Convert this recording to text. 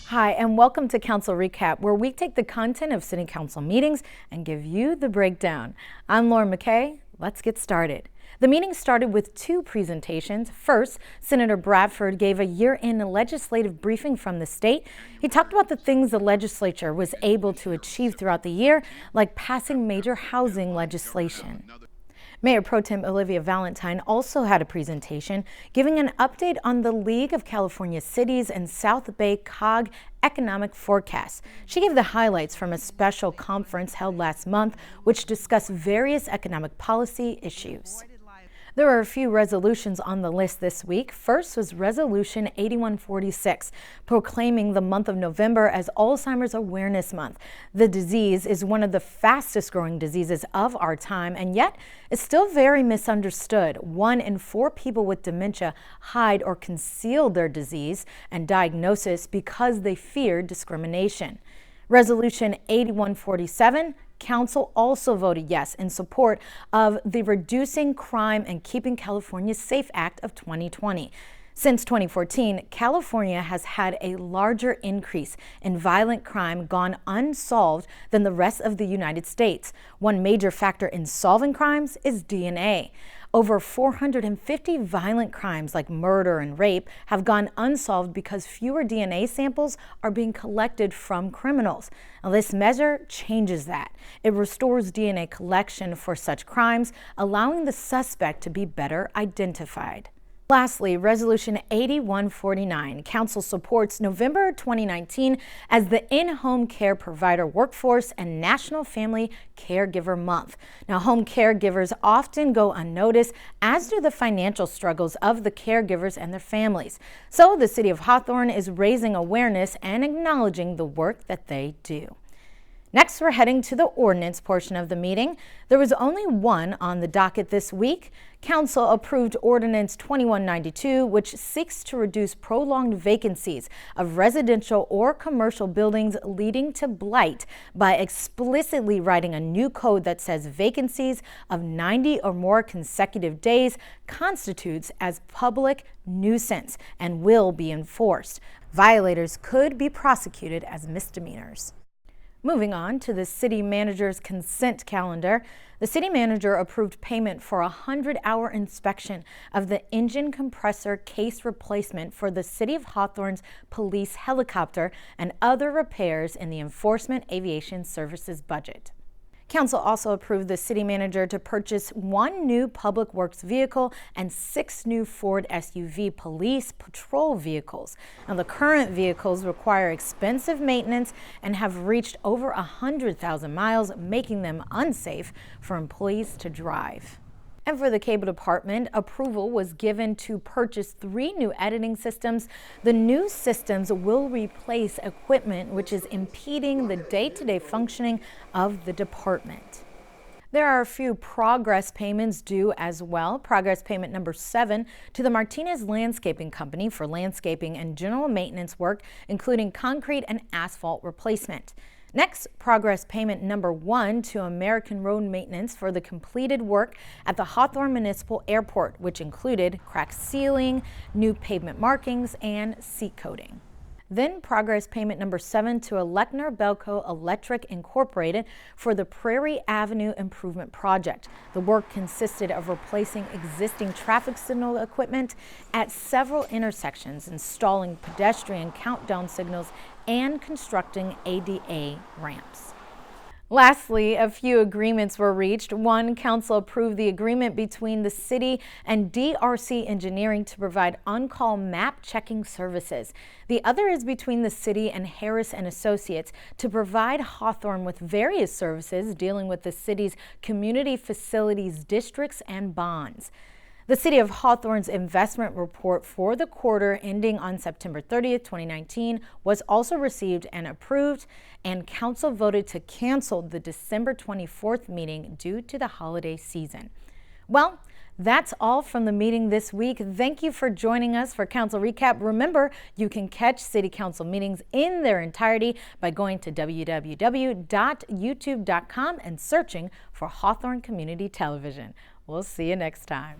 Hi, and welcome to Council Recap, where we take the content of City Council meetings and give you the breakdown. I'm Lauren McKay. Let's get started. The meeting started with two presentations. First, Senator Bradford gave a year-end legislative briefing from the state. He talked about the things the legislature was able to achieve throughout the year, like passing major housing legislation. Mayor Pro Tem Olivia Valentine also had a presentation giving an update on the League of California Cities and South Bay COG economic forecast. She gave the highlights from a special conference held last month, which discussed various economic policy issues. There are a few resolutions on the list this week. First was Resolution 8146, proclaiming the month of November as Alzheimer's Awareness Month. The disease is one of the fastest growing diseases of our time, and yet it's still very misunderstood. 1 in 4 people with dementia hide or conceal their disease and diagnosis because they fear discrimination. Resolution 8147, Council also voted yes in support of the Reducing Crime and Keeping California Safe Act of 2020. Since 2014, California has had a larger increase in violent crime gone unsolved than the rest of the United States. One major factor in solving crimes is DNA. Over 450 violent crimes like murder and rape have gone unsolved because fewer DNA samples are being collected from criminals. Now, this measure changes that. It restores DNA collection for such crimes, allowing the suspect to be better identified. Lastly, Resolution 8149. Council supports November 2019 as the In-Home Care Provider Workforce and National Family Caregiver Month. Now, home caregivers often go unnoticed, as do the financial struggles of the caregivers and their families. So the City of Hawthorne is raising awareness and acknowledging the work that they do. Next, we're heading to the ordinance portion of the meeting. There was only one on the docket this week. Council approved Ordinance 2192, which seeks to reduce prolonged vacancies of residential or commercial buildings leading to blight by explicitly writing a new code that says vacancies of 90 or more consecutive days constitutes as public nuisance and will be enforced. Violators could be prosecuted as misdemeanors. Moving on to the city manager's consent calendar, the city manager approved payment for a 100-hour inspection of the engine compressor case replacement for the City of Hawthorne's police helicopter and other repairs in the Enforcement Aviation Services budget. Council also approved the city manager to purchase 1 new public works vehicle and 6 new Ford SUV police patrol vehicles. Now, the current vehicles require expensive maintenance and have reached over 100,000 miles, making them unsafe for employees to drive. And for the cable department, approval was given to purchase 3 new editing systems. The new systems will replace equipment which is impeding the day-to-day functioning of the department. There are a few progress payments due as well. Progress payment number 7 to the Martinez Landscaping Company for landscaping and general maintenance work, including concrete and asphalt replacement. Next, progress payment number 1 to American Road Maintenance for the completed work at the Hawthorne Municipal Airport, which included crack sealing, new pavement markings, and seat coating. Then progress payment number 7 to Elecner Belco Electric Incorporated for the Prairie Avenue Improvement Project. The work consisted of replacing existing traffic signal equipment at several intersections, installing pedestrian countdown signals, and constructing ADA ramps. Lastly, a few agreements were reached. One, council approved the agreement between the city and DRC Engineering to provide on-call map checking services. The other is between the city and Harris and Associates to provide Hawthorne with various services dealing with the city's community facilities districts and bonds. The City of Hawthorne's investment report for the quarter ending on September 30th, 2019 was also received and approved, and council voted to cancel the December 24th meeting due to the holiday season. Well, that's all from the meeting this week. Thank you for joining us for Council Recap. Remember, you can catch City Council meetings in their entirety by going to www.youtube.com and searching for Hawthorne Community Television. We'll see you next time.